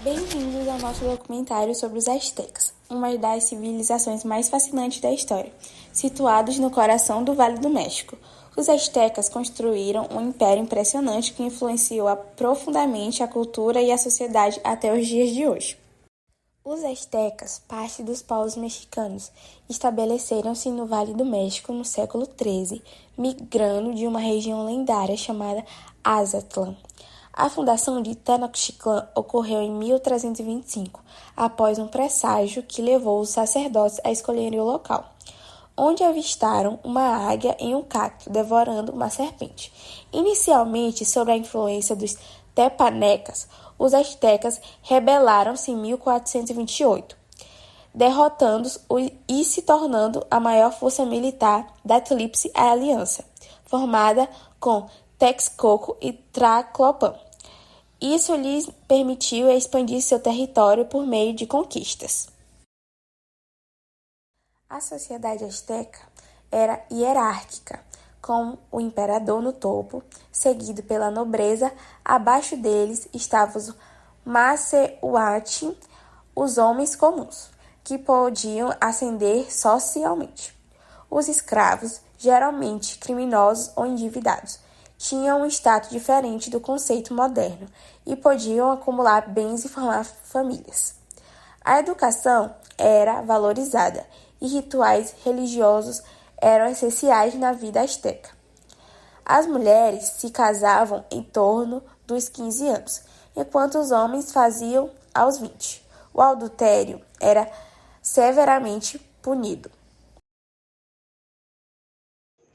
Bem-vindos ao nosso documentário sobre os astecas, uma das civilizações mais fascinantes da história, situados no coração do Vale do México. Os astecas construíram um império impressionante que influenciou profundamente a cultura e a sociedade até os dias de hoje. Os astecas, parte dos povos mexicanos, estabeleceram-se no Vale do México no século XIII, migrando de uma região lendária chamada Azatlán. A fundação de Tenochtitlan ocorreu em 1325, após um presságio que levou os sacerdotes a escolherem o local, onde avistaram uma águia em um cacto devorando uma serpente. Inicialmente, sob a influência dos tepanecas, os astecas rebelaram-se em 1428, derrotando-os e se tornando a maior força militar da Tríplice Aliança, formada com Texcoco e Tlacopan. Isso lhes permitiu expandir seu território por meio de conquistas. A sociedade asteca era hierárquica, com o imperador no topo, seguido pela nobreza. Abaixo deles estavam os macehuatin, os homens comuns, que podiam ascender socialmente. Os escravos, geralmente criminosos ou endividados, tinham um status diferente do conceito moderno e podiam acumular bens e formar famílias. A educação era valorizada e rituais religiosos eram essenciais na vida asteca. As mulheres se casavam em torno dos 15 anos, enquanto os homens faziam aos 20. O adultério era severamente punido.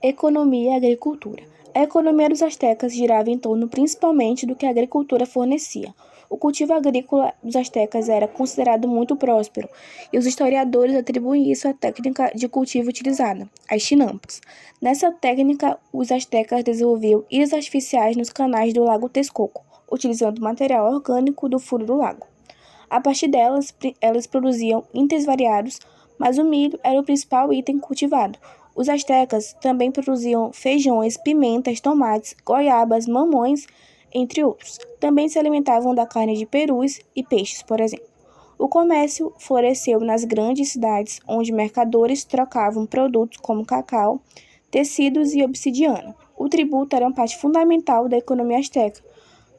Economia e agricultura. A economia dos astecas girava em torno principalmente do que a agricultura fornecia. O cultivo agrícola dos astecas era considerado muito próspero, e os historiadores atribuem isso à técnica de cultivo utilizada, as chinampas. Nessa técnica, os astecas desenvolviam ilhas artificiais nos canais do Lago Texcoco, utilizando material orgânico do fundo do lago. A partir delas, elas produziam itens variados, mas o milho era o principal item cultivado. Os astecas também produziam feijões, pimentas, tomates, goiabas, mamões, entre outros. Também se alimentavam da carne de perus e peixes, por exemplo. O comércio floresceu nas grandes cidades, onde mercadores trocavam produtos como cacau, tecidos e obsidiana. O tributo era uma parte fundamental da economia asteca,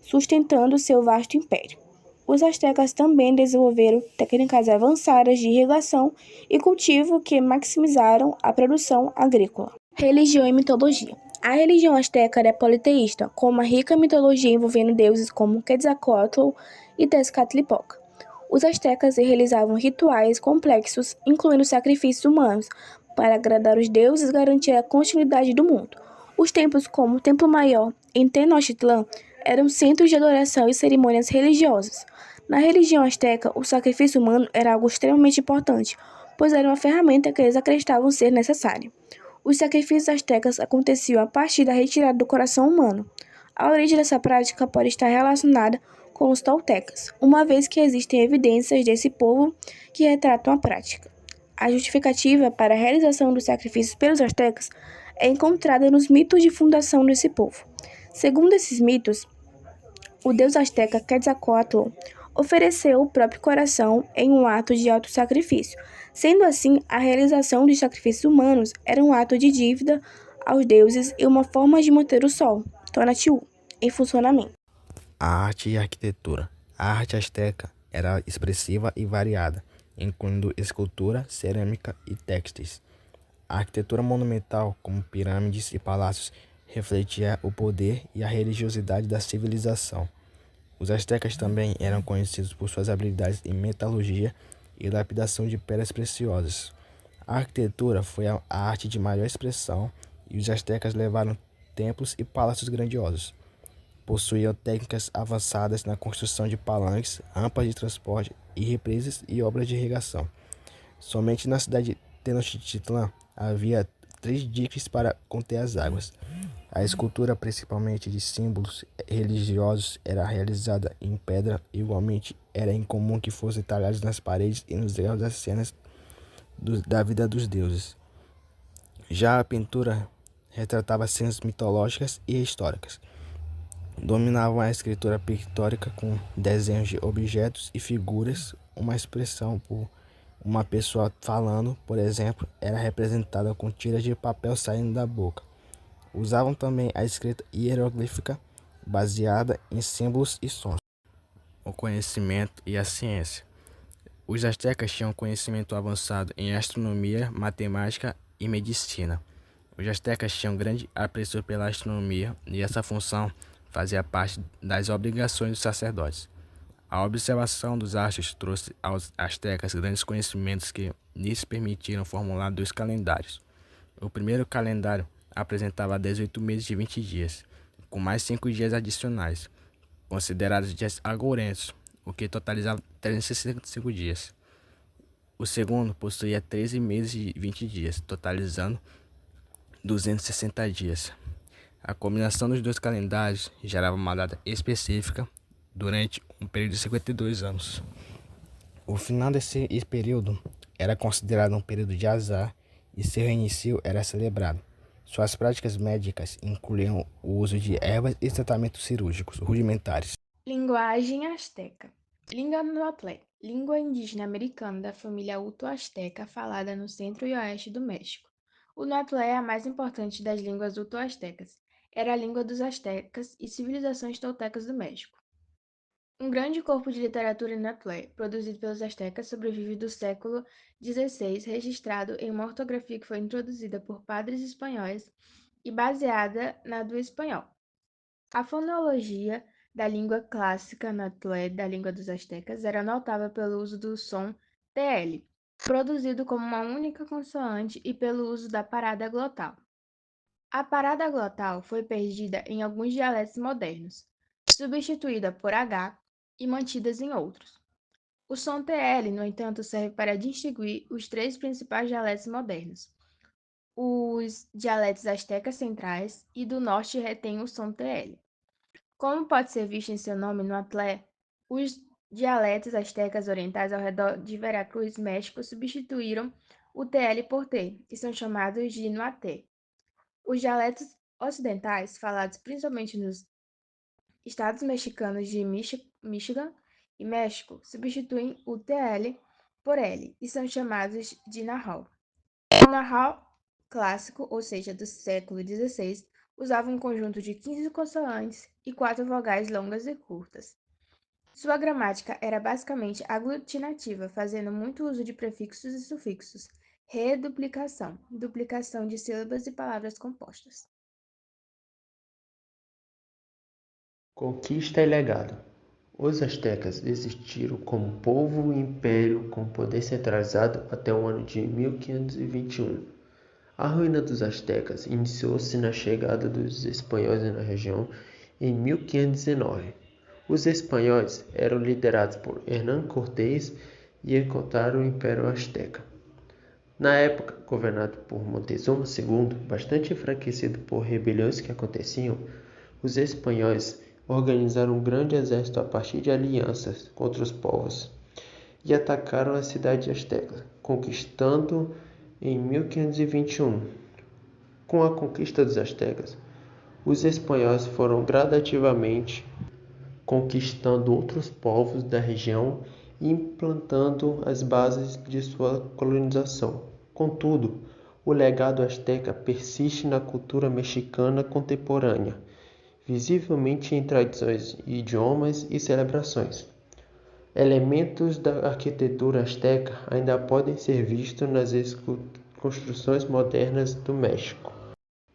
sustentando seu vasto império. Os astecas também desenvolveram técnicas avançadas de irrigação e cultivo que maximizaram a produção agrícola. Religião e mitologia. A religião asteca era politeísta, com uma rica mitologia envolvendo deuses como Quetzalcóatl e Tezcatlipoca. Os astecas realizavam rituais complexos, incluindo sacrifícios humanos, para agradar os deuses e garantir a continuidade do mundo. Os templos, como o Templo Maior em Tenochtitlan, eram centros de adoração e cerimônias religiosas. Na religião asteca, o sacrifício humano era algo extremamente importante, pois era uma ferramenta que eles acreditavam ser necessária. Os sacrifícios astecas aconteciam a partir da retirada do coração humano. A origem dessa prática pode estar relacionada com os toltecas, uma vez que existem evidências desse povo que retratam a prática. A justificativa para a realização dos sacrifícios pelos astecas é encontrada nos mitos de fundação desse povo. Segundo esses mitos, o deus asteca Quetzalcóatl ofereceu o próprio coração em um ato de autossacrifício. Sendo assim, a realização dos sacrifícios humanos era um ato de dívida aos deuses e uma forma de manter o Sol, Tonatiuh, em funcionamento. A arte e a arquitetura. A arte asteca era expressiva e variada, incluindo escultura, cerâmica e textos. A arquitetura monumental, como pirâmides e palácios, refletia o poder e a religiosidade da civilização. Os astecas também eram conhecidos por suas habilidades em metalurgia e lapidação de pedras preciosas. A arquitetura foi a arte de maior expressão e os astecas levaram templos e palácios grandiosos. Possuíam técnicas avançadas na construção de palanques, rampas de transporte e represas e obras de irrigação. Somente na cidade de Tenochtitlan havia 3 diques para conter as águas. A escultura, principalmente de símbolos religiosos, era realizada em pedra. Igualmente, era incomum que fossem talhados nas paredes e nos véus das cenas da vida dos deuses. Já a pintura retratava cenas mitológicas e históricas. Dominavam a escritura pictórica com desenhos de objetos e figuras. Uma expressão por uma pessoa falando, por exemplo, era representada com tiras de papel saindo da boca. Usavam também a escrita hieroglífica, baseada em símbolos e sons. O conhecimento e a ciência. Os astecas tinham conhecimento avançado em astronomia, matemática e medicina. Os astecas tinham grande apreço pela astronomia e essa função fazia parte das obrigações dos sacerdotes. A observação dos astros trouxe aos astecas grandes conhecimentos que lhes permitiram formular 2 calendários. O primeiro calendário apresentava 18 meses de 20 dias, com mais 5 dias adicionais, considerados dias agourentos, o que totalizava 365 dias. O segundo possuía 13 meses e 20 dias, totalizando 260 dias. A combinação dos 2 calendários gerava uma data específica durante um período de 52 anos. O final desse período era considerado um período de azar e seu início era celebrado. Suas práticas médicas incluíam o uso de ervas e tratamentos cirúrgicos rudimentares. Linguagem asteca. Língua noatlé, língua indígena americana da família uto-asteca falada no centro e oeste do México. O noatlé é a mais importante das línguas uto-astecas. Era a língua dos astecas e civilizações toltecas do México. Um grande corpo de literatura noatlé, produzido pelos astecas, sobrevive do século XVI, registrado em uma ortografia que foi introduzida por padres espanhóis e baseada na do espanhol. A fonologia da língua clássica noatlé da língua dos astecas era notável pelo uso do som TL, produzido como uma única consoante, e pelo uso da parada glotal. A parada glotal foi perdida em alguns dialetos modernos, substituída por H e mantidas em outros. O som TL, no entanto, serve para distinguir os 3 principais dialetos modernos. Os dialetos astecas centrais e do norte retêm o som TL. Como pode ser visto em seu nome no atlé, os dialetos astecas orientais ao redor de Veracruz, México, substituíram o TL por T e são chamados de Noaté. Os dialetos ocidentais, falados principalmente nos estados mexicanos de Michigan e México, substituem o TL por L e são chamados de Nahal. O Nahal clássico, ou seja, do século XVI, usava um conjunto de 15 consoantes e 4 vogais longas e curtas. Sua gramática era basicamente aglutinativa, fazendo muito uso de prefixos e sufixos, reduplicação, duplicação de sílabas e palavras compostas. Conquista e legado. Os astecas existiram como povo e império com poder centralizado até o ano de 1521. A ruína dos astecas iniciou-se na chegada dos espanhóis na região em 1519. Os espanhóis eram liderados por Hernán Cortés e encontraram o Império Azteca. Na época, governado por Montezuma II, bastante enfraquecido por rebeliões que aconteciam, os espanhóis organizaram um grande exército a partir de alianças contra os povos e atacaram a cidade azteca, conquistando em 1521. Com a conquista dos astecas, os espanhóis foram gradativamente conquistando outros povos da região e implantando as bases de sua colonização. Contudo, o legado azteca persiste na cultura mexicana contemporânea, visivelmente em tradições, idiomas e celebrações. Elementos da arquitetura azteca ainda podem ser vistos nas construções modernas do México.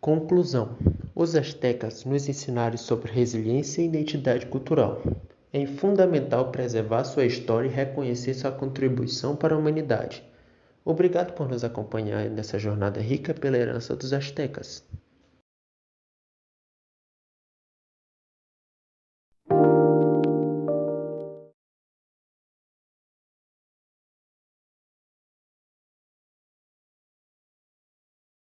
Conclusão: os astecas nos ensinaram sobre resiliência e identidade cultural. É fundamental preservar sua história e reconhecer sua contribuição para a humanidade. Obrigado por nos acompanhar nessa jornada rica pela herança dos astecas.